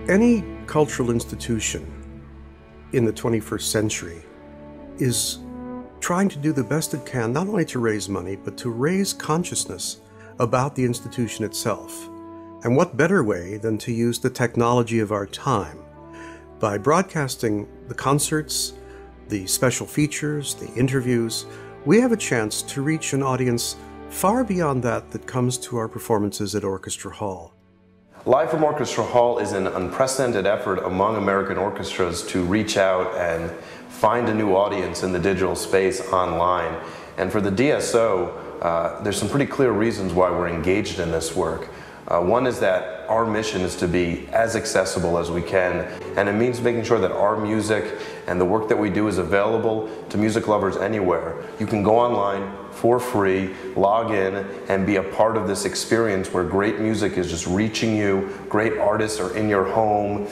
Any cultural institution in the 21st century is trying to do the best it can, not only to raise money, but to raise consciousness about the institution itself. And what better way than to use the technology of our time by broadcasting the concerts, the special features, the interviews. We have a chance to reach an audience far beyond that comes to our performances at Orchestra Hall. Live from Orchestra Hall is an unprecedented effort among American orchestras to reach out and find a new audience in the digital space online. And for the DSO, there's some pretty clear reasons why we're engaged in this work. One is that our mission is to be as accessible as we can, and it means making sure that our music and the work that we do is available to music lovers anywhere. You can go online for free, log in, and be a part of this experience where great music is just reaching you, great artists are in your home,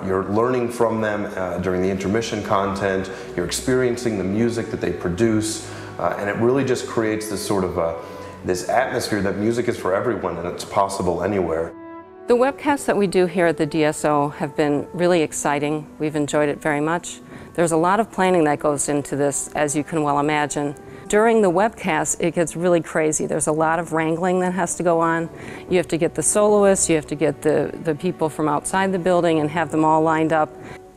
you're learning from them during the intermission content, you're experiencing the music that they produce, and it really just creates this sort of this atmosphere that music is for everyone and it's possible anywhere. The webcasts that we do here at the DSO have been really exciting. We've enjoyed it very much. There's a lot of planning that goes into this, as you can well imagine. During the webcast, it gets really crazy. There's a lot of wrangling that has to go on. You have to get the soloists, you have to get the people from outside the building and have them all lined up.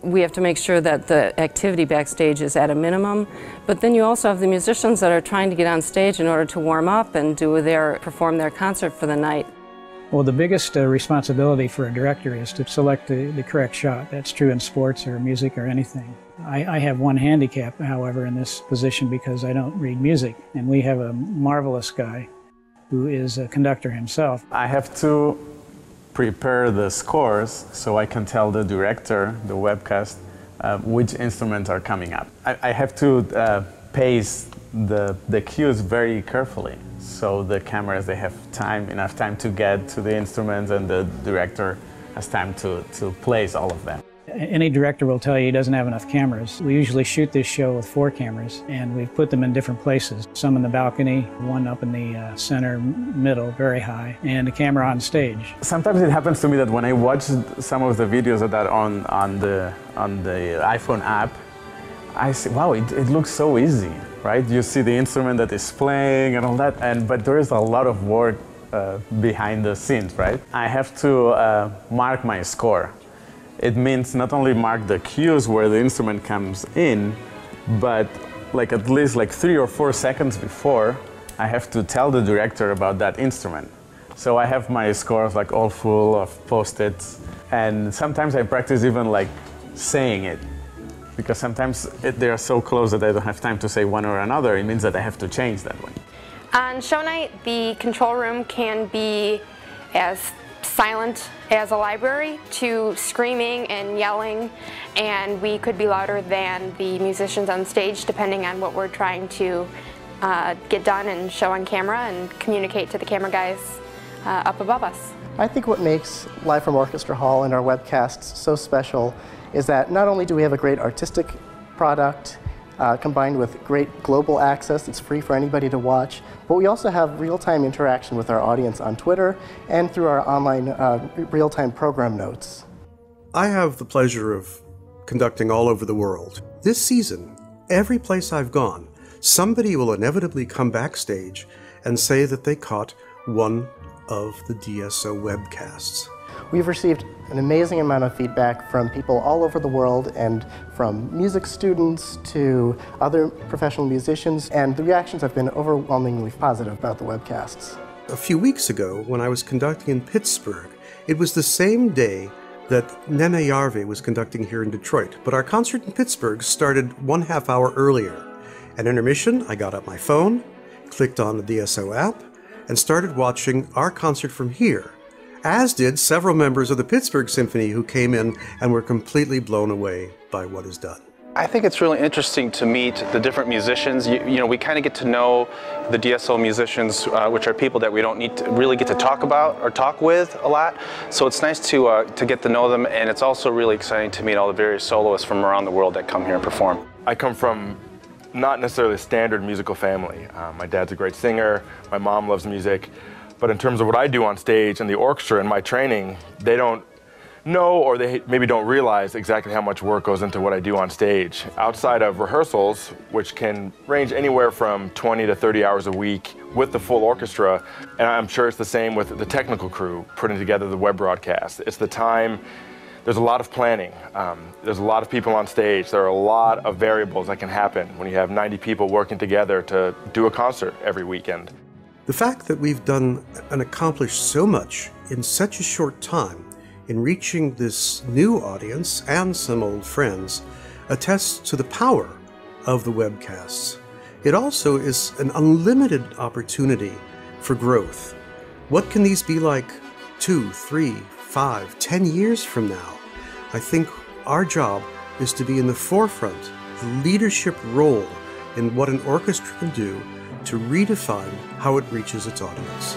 We have to make sure that the activity backstage is at a minimum, but then you also have the musicians that are trying to get on stage in order to warm up and perform their concert for the night. Well, the biggest responsibility for a director is to select the correct shot. That's true in sports or music or anything. I have one handicap, however, in this position because I don't read music, and we have a marvelous guy who is a conductor himself. I have to prepare the scores so I can tell the director, the webcast, which instruments are coming up. I have to pace the cues very carefully so the cameras, they have enough time to get to the instruments and the director has time to place all of them. Any director will tell you he doesn't have enough cameras. We usually shoot this show with 4 cameras, and we've put them in different places. Some in the balcony, one up in the center middle, very high, and a camera on stage. Sometimes it happens to me that when I watch some of the videos of that on the iPhone app, I say, wow, it looks so easy, right? You see the instrument that is playing and all that, but there is a lot of work behind the scenes, right? I have to mark my score. It means not only mark the cues where the instrument comes in, but at least 3 or 4 seconds before, I have to tell the director about that instrument. So I have my scores all full of post-its, and sometimes I practice even saying it, because sometimes they are so close that I don't have time to say one or another. It means that I have to change that one. On show night, the control room can be as silent as a library to screaming and yelling, and we could be louder than the musicians on stage depending on what we're trying to get done and show on camera and communicate to the camera guys up above us. I think what makes Live from Orchestra Hall and our webcasts so special is that not only do we have a great artistic product combined with great global access, it's free for anybody to watch, but we also have real-time interaction with our audience on Twitter and through our online real-time program notes. I have the pleasure of conducting all over the world. This season, every place I've gone, somebody will inevitably come backstage and say that they caught one of the DSO webcasts. We've received an amazing amount of feedback from people all over the world, and from music students to other professional musicians, and the reactions have been overwhelmingly positive about the webcasts. A few weeks ago, when I was conducting in Pittsburgh, it was the same day that Nene Järvi was conducting here in Detroit, but our concert in Pittsburgh started 1/2 hour earlier. At intermission, I got up my phone, clicked on the DSO app, and started watching our concert from here, as did several members of the Pittsburgh Symphony who came in and were completely blown away by what is done. I think it's really interesting to meet the different musicians. You know, we kind of get to know the DSO musicians, which are people that we don't need to really get to talk about or talk with a lot. So it's nice to get to know them, and it's also really exciting to meet all the various soloists from around the world that come here and perform. I come from not necessarily a standard musical family. My dad's a great singer, my mom loves music, but in terms of what I do on stage and the orchestra and my training, they don't know, or they maybe don't realize exactly how much work goes into what I do on stage. Outside of rehearsals, which can range anywhere from 20 to 30 hours a week with the full orchestra, and I'm sure it's the same with the technical crew putting together the web broadcast. It's the time, there's a lot of planning. There's a lot of people on stage. There are a lot of variables that can happen when you have 90 people working together to do a concert every weekend. The fact that we've done and accomplished so much in such a short time in reaching this new audience and some old friends attests to the power of the webcasts. It also is an unlimited opportunity for growth. What can these be like 2, 3, 5, 10 years from now? I think our job is to be in the forefront, the leadership role in what an orchestra can do to redefine how it reaches its audience.